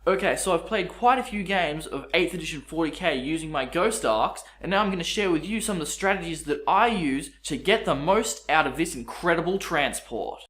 Okay, so I've played quite a few games of 8th edition 40k using my Ghost Arks, and now I'm going to share with you some of the strategies that I use to get the most out of this incredible transport.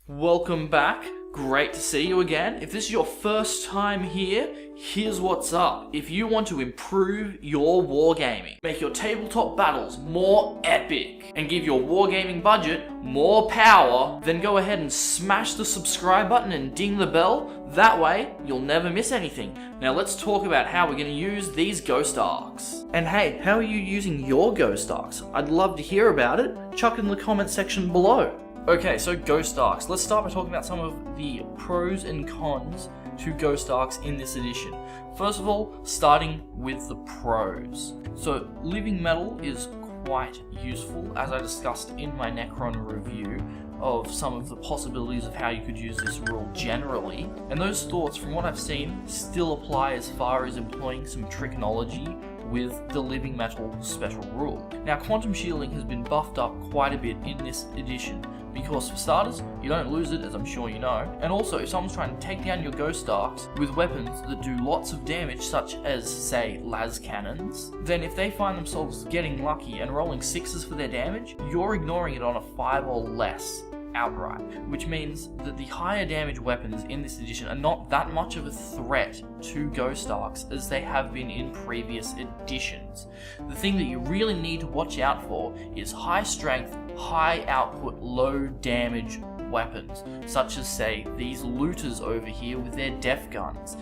Welcome back. Great to see you again. If this is your first time here, here's what's up. If you want to improve your wargaming, make your tabletop battles more epic, and give your wargaming budget more power, then go ahead and smash the subscribe button and ding the bell. That way, you'll never miss anything. Now let's talk about how we're going to use these Ghost Arks. And hey, how are you using your Ghost Arks? I'd love to hear about it. Chuck it in the comment section below. Okay, so Ghost Arks. Let's start by talking about some of the pros and cons to Ghost Arks in this edition. First of all, starting with the pros. So, living metal is quite useful, as I discussed in my Necron review of some of the possibilities of how you could use this rule generally. And those thoughts, from what I've seen, still apply as far as employing some tricknology with the living metal special rule. Now, quantum shielding has been buffed up quite a bit in this edition, because for starters, you don't lose it, as I'm sure you know, and also if someone's trying to take down your Ghost Arks with weapons that do lots of damage, such as, say, las cannons, then if they find themselves getting lucky and rolling 6s for their damage, you're ignoring it on a 5 or less outright, which means that the higher damage weapons in this edition are not that much of a threat to Ghost Arks as they have been in previous editions. The thing that you really need to watch out for is high strength, high output, low damage weapons, such as, say, these looters over here with their def guns,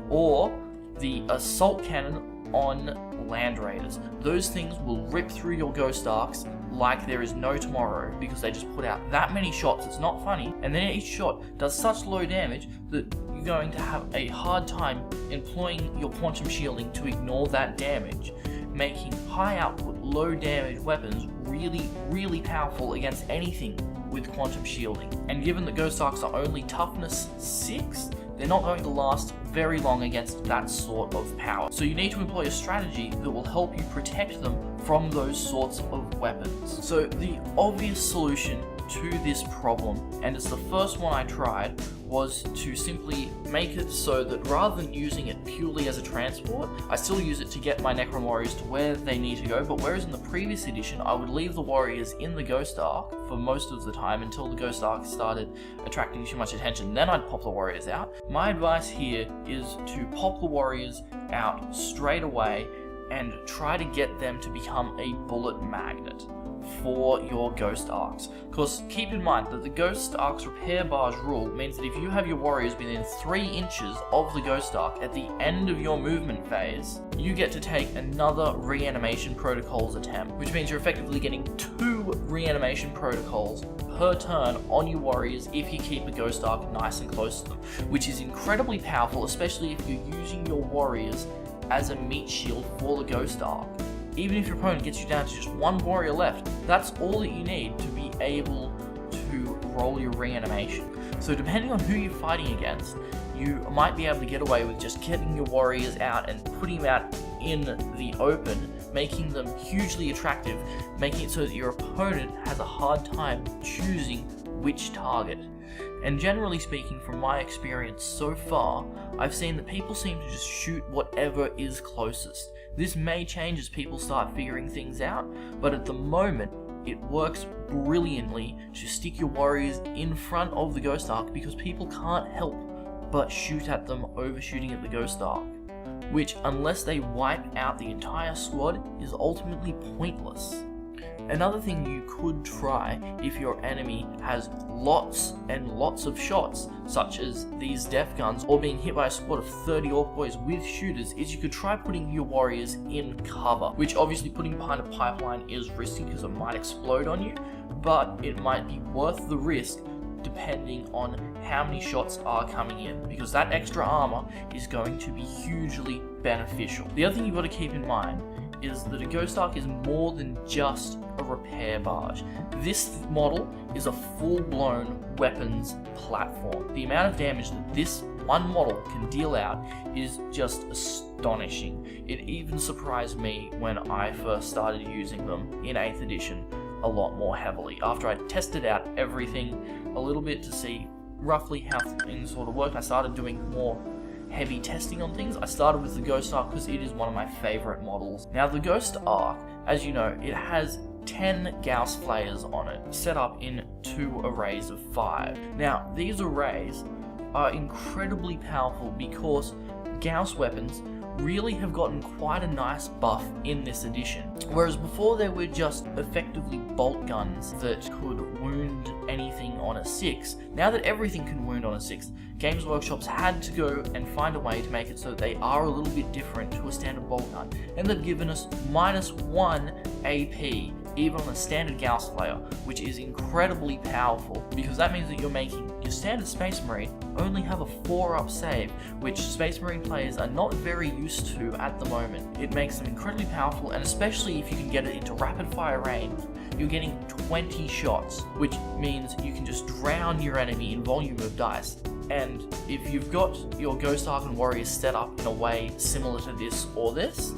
or the assault cannon on land raiders. Those things will rip through your Ghost Arks like there is no tomorrow, because they just put out that many shots, it's not funny, and then each shot does such low damage that you're going to have a hard time employing your quantum shielding to ignore that damage, making high output, low damage weapons really, really powerful against anything with quantum shielding. And given that Ghost Arks are only toughness 6, they're not going to last very long against that sort of power. So you need to employ a strategy that will help you protect them from those sorts of weapons. So the obvious solution to this problem, and it's the first one I tried, was to simply make it so that rather than using it purely as a transport, I still use it to get my Necron warriors to where they need to go, but whereas in the previous edition I would leave the warriors in the Ghost Ark for most of the time until the Ghost Ark started attracting too much attention, then I'd pop the warriors out. My advice here is to pop the warriors out straight away and try to get them to become a bullet magnet for your Ghost Arks. Because keep in mind that the Ghost Arks repair barge rule means that if you have your warriors within 3 inches of the Ghost Ark at the end of your movement phase, you get to take another reanimation protocols attempt, which means you're effectively getting 2 reanimation protocols per turn on your warriors if you keep a Ghost Ark nice and close to them, which is incredibly powerful, especially if you're using your warriors as a meat shield for the Ghost Ark. Even if your opponent gets you down to just 1 warrior left, that's all that you need to be able to roll your reanimation. So depending on who you're fighting against, you might be able to get away with just getting your warriors out and putting them out in the open, making them hugely attractive, making it so that your opponent has a hard time choosing which target. And generally speaking, from my experience so far, I've seen that people seem to just shoot whatever is closest. This may change as people start figuring things out, but at the moment, it works brilliantly to stick your warriors in front of the Ghost Ark, because people can't help but shoot at them overshooting at the Ghost Ark, which, unless they wipe out the entire squad, is ultimately pointless. Another thing you could try if your enemy has lots and lots of shots, such as these def guns, or being hit by a squad of 30 orc boys with shooters, is you could try putting your warriors in cover, which obviously putting behind a pipeline is risky because it might explode on you, but it might be worth the risk depending on how many shots are coming in, because that extra armor is going to be hugely beneficial. The other thing you've got to keep in mind is that a Ghost Ark is more than just a repair barge. This model is a full-blown weapons platform. The amount of damage that this one model can deal out is just astonishing. It even surprised me when I first started using them in 8th edition, a lot more heavily. After I tested out everything a little bit to see roughly how things sort of work, I started doing more heavy testing on things. I started with the Ghost Ark because it is one of my favorite models. Now the Ghost Ark, as you know, it has 10 Gauss flayers on it, set up in 2 arrays of 5. Now these arrays are incredibly powerful because Gauss weapons really have gotten quite a nice buff in this edition. Whereas before they were just effectively bolt guns that could wound anything on a 6, now that everything can wound on a 6, Games Workshop's had to go and find a way to make it so that they are a little bit different to a standard bolt gun, and they've given us -1 AP even on a standard Gauss Flayer, which is incredibly powerful because that means that you're making your standard Space Marine only have a 4-up save, which Space Marine players are not very used to at the moment. It makes them incredibly powerful, and especially if you can get it into rapid fire range, you're getting 20 shots, which means you can just drown your enemy in volume of dice. And if you've got your Ghost Ark and Warriors set up in a way similar to this or this,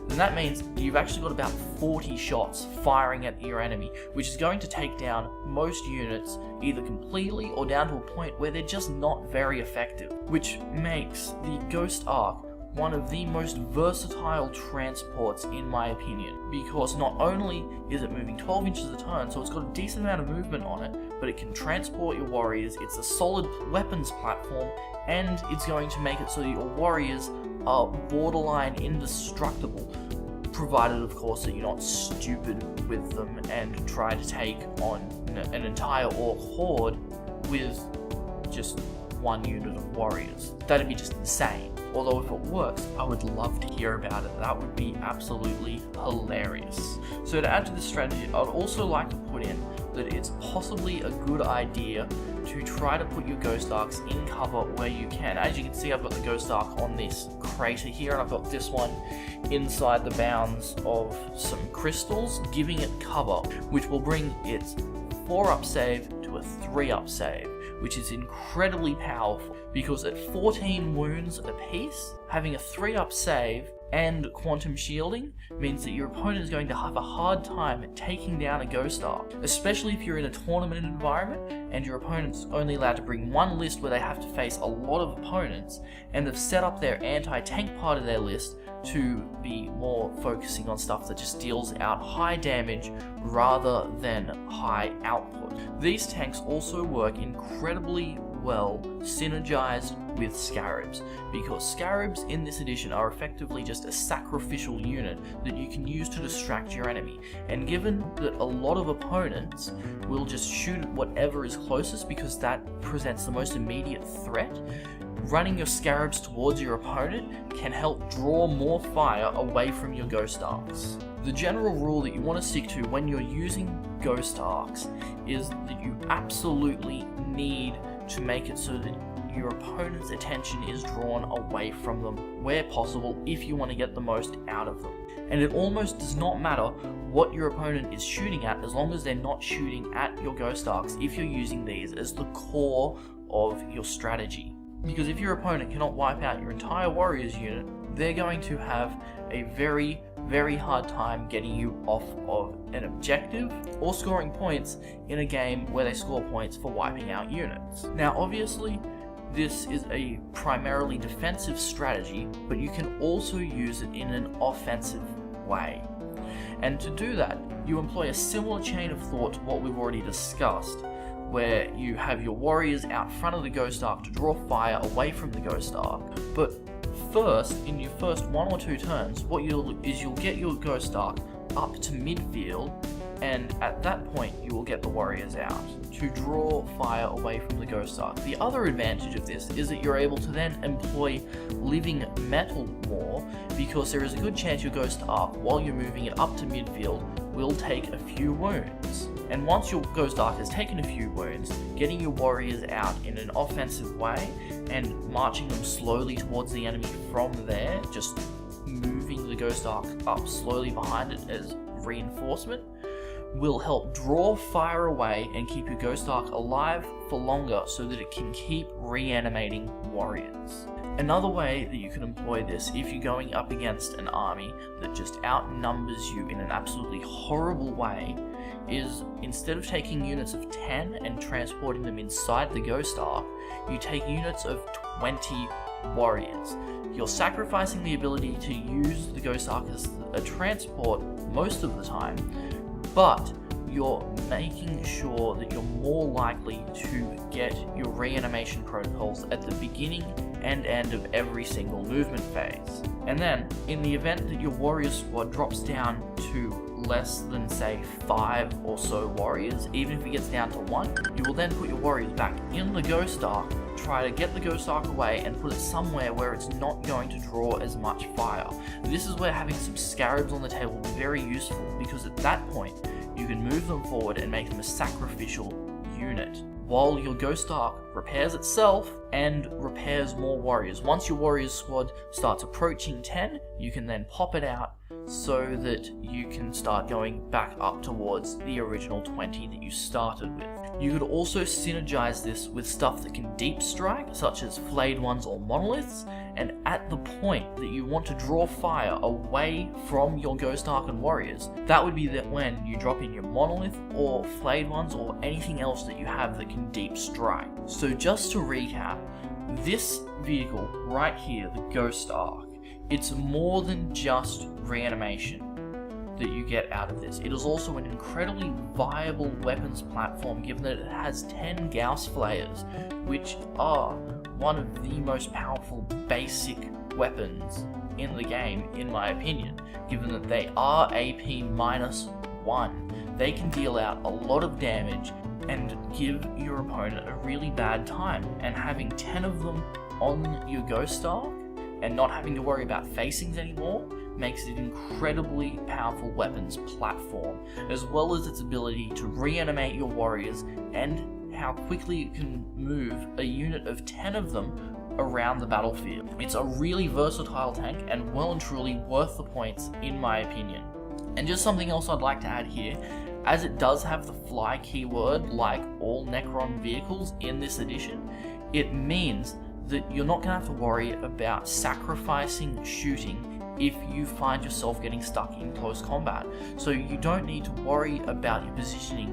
then that means you've actually got about 40 shots firing at your enemy, which is going to take down most units either completely or down to a point where they're just not very effective, which makes the Ghost Ark one of the most versatile transports in my opinion, because not only is it moving 12 inches a turn, so it's got a decent amount of movement on it, but it can transport your warriors, it's a solid weapons platform, and it's going to make it so that your warriors are borderline indestructible, provided of course that you're not stupid with them and try to take on an entire orc horde with just 1 unit of warriors. That'd be just insane. Although if it works, I would love to hear about it. That would be absolutely hilarious. So to add to this strategy, I'd also like to put in that it's possibly a good idea to try to put your Ghost Arks in cover where you can. As you can see, I've got the Ghost Ark on this crater here, and I've got this one inside the bounds of some crystals, giving it cover, which will bring its 4-up save to a 3-up save, which is incredibly powerful because at 14 wounds apiece, having a 3-up save and quantum shielding means that your opponent is going to have a hard time taking down a Ghost Ark, especially if you're in a tournament environment and your opponent's only allowed to bring 1 list where they have to face a lot of opponents, and they've set up their anti-tank part of their list to be more focusing on stuff that just deals out high damage rather than high output. These tanks also work incredibly well synergized with Scarabs, because Scarabs in this edition are effectively just a sacrificial unit that you can use to distract your enemy, and given that a lot of opponents will just shoot at whatever is closest because that presents the most immediate threat, running your Scarabs towards your opponent can help draw more fire away from your Ghost Arks. The general rule that you want to stick to when you're using Ghost Arks is that you absolutely need to make it so that your opponent's attention is drawn away from them where possible if you want to get the most out of them. And it almost does not matter what your opponent is shooting at as long as they're not shooting at your Ghost Arks if you're using these as the core of your strategy. Because if your opponent cannot wipe out your entire Warriors unit, they're going to have a very, very hard time getting you off of an objective or scoring points in a game where they score points for wiping out units. Now obviously, this is a primarily defensive strategy, but you can also use it in an offensive way. And to do that, you employ a similar chain of thought to what we've already discussed, where you have your warriors out front of the Ghost Ark to draw fire away from the Ghost Ark. But first, in your first 1 or 2 turns, what you'll get your Ghost Ark up to midfield, and at that point you will get the warriors out to draw fire away from the Ghost Ark. The other advantage of this is that you're able to then employ living metal more, because there is a good chance your Ghost Ark, while you're moving it up to midfield, will take a few wounds. And once your Ghost Ark has taken a few wounds, getting your warriors out in an offensive way and marching them slowly towards the enemy from there, just moving the Ghost Ark up slowly behind it as reinforcement, will help draw fire away and keep your Ghost Ark alive for longer so that it can keep reanimating warriors. Another way that you can employ this if you're going up against an army that just outnumbers you in an absolutely horrible way is, instead of taking units of 10 and transporting them inside the Ghost Ark, you take units of 20 warriors. You're sacrificing the ability to use the Ghost Ark as a transport most of the time, but you're making sure that you're more likely to get your reanimation protocols at the beginning and end of every single movement phase. And then, in the event that your warrior squad drops down to less than, say, 5 or so warriors, even if it gets down to 1, you will then put your warriors back in the Ghost Ark, try to get the Ghost Ark away and put it somewhere where it's not going to draw as much fire. This is where having some scarabs on the table will be very useful, because at that point, you can move them forward and make them a sacrificial unit, while your Ghost Ark repairs itself and repairs more warriors. Once your warriors squad starts approaching 10, you can then pop it out so that you can start going back up towards the original 20 that you started with. You could also synergize this with stuff that can deep strike, such as flayed ones or monoliths, and at the point that you want to draw fire away from your Ghost Ark and warriors, that would be that when you drop in your monolith or flayed ones or anything else that you have that can deep strike. So just to recap, this vehicle right here, the Ghost Ark, it's more than just reanimation that you get out of this. It is also an incredibly viable weapons platform, given that it has 10 Gauss flayers, which are one of the most powerful basic weapons in the game, in my opinion, given that they are AP -1. They can deal out a lot of damage and give your opponent a really bad time, and having 10 of them on your Ghost Ark and not having to worry about facings anymore makes it an incredibly powerful weapons platform, as well as its ability to reanimate your warriors and how quickly you can move a unit of 10 of them around the battlefield. It's a really versatile tank and well and truly worth the points, in my opinion. And just something else I'd like to add here, as it does have the fly keyword like all Necron vehicles in this edition, it means that you're not going to have to worry about sacrificing shooting if you find yourself getting stuck in close combat. So you don't need to worry about your positioning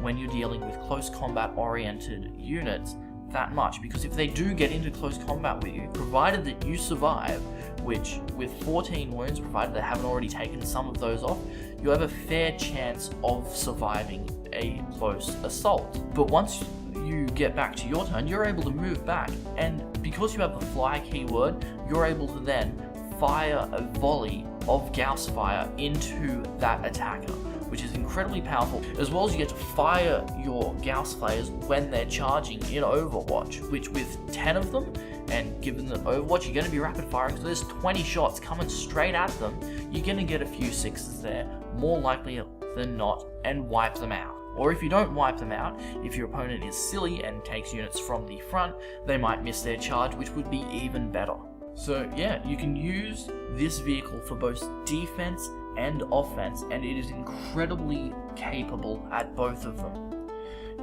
when you're dealing with close combat oriented units that much, because if they do get into close combat with you, provided that you survive, which with 14 wounds, provided they haven't already taken some of those off, you have a fair chance of surviving a close assault. But once you get back to your turn, you're able to move back, and because you have the fly keyword, you're able to then fire a volley of Gauss fire into that attacker, which is incredibly powerful, as well as you get to fire your Gauss flayers when they're charging in Overwatch, which with 10 of them, and given that Overwatch you're going to be rapid firing, so there's 20 shots coming straight at them, you're going to get a few sixes there, more likely than not, and wipe them out. Or if you don't wipe them out, if your opponent is silly and takes units from the front, they might miss their charge, which would be even better. So yeah, you can use this vehicle for both defense and offense, and it is incredibly capable at both of them.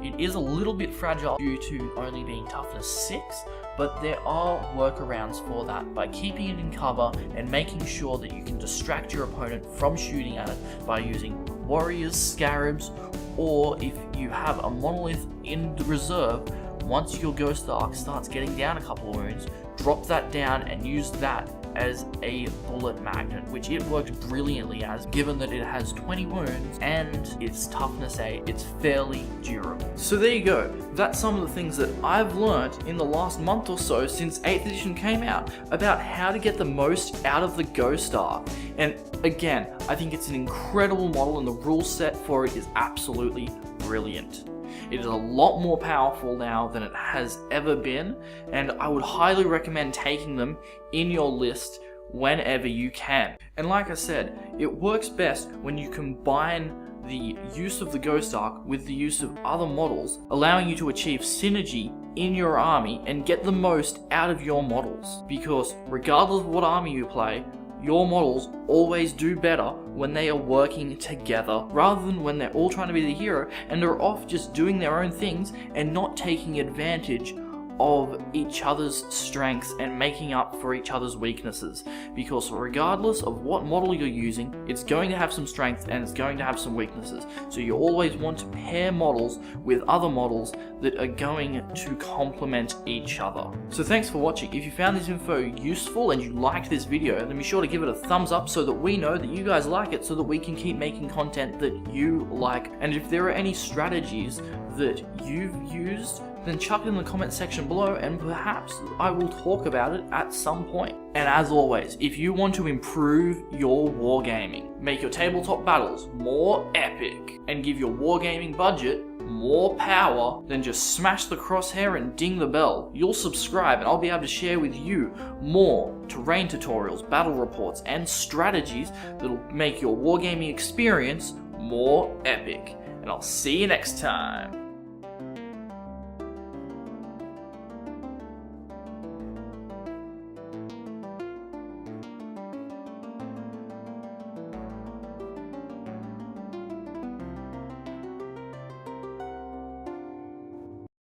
It is a little bit fragile due to only being toughness 6, but there are workarounds for that by keeping it in cover and making sure that you can distract your opponent from shooting at it by using warriors, scarabs, or if you have a monolith in the reserve, once your Ghost Ark starts getting down a couple of wounds, drop that down and use that as a bullet magnet, which it works brilliantly as, given that it has 20 wounds and its toughness 8, it's fairly durable. So there you go, that's some of the things that I've learned in the last month or so since 8th edition came out about how to get the most out of the Ghost Ark. And again, I think it's an incredible model and the rule set for it is absolutely brilliant. It is a lot more powerful now than it has ever been, and I would highly recommend taking them in your list whenever you can. And like I said, it works best when you combine the use of the Ghost Ark with the use of other models, allowing you to achieve synergy in your army and get the most out of your models. Because regardless of what army you play, your models always do better when they are working together, rather than when they're all trying to be the hero and are off just doing their own things and not taking advantage of each other's strengths and making up for each other's weaknesses. Because regardless of what model you're using, it's going to have some strengths and it's going to have some weaknesses. So you always want to pair models with other models that are going to complement each other. So thanks for watching. If you found this info useful and you liked this video, then be sure to give it a thumbs up so that we know that you guys like it, so that we can keep making content that you like. And if there are any strategies that you've used, then chuck it in the comment section below and perhaps I will talk about it at some point. And as always, if you want to improve your wargaming, make your tabletop battles more epic, and give your wargaming budget more power, then just smash the crosshair and ding the bell. You'll subscribe and I'll be able to share with you more terrain tutorials, battle reports, and strategies that'll make your wargaming experience more epic. And I'll see you next time.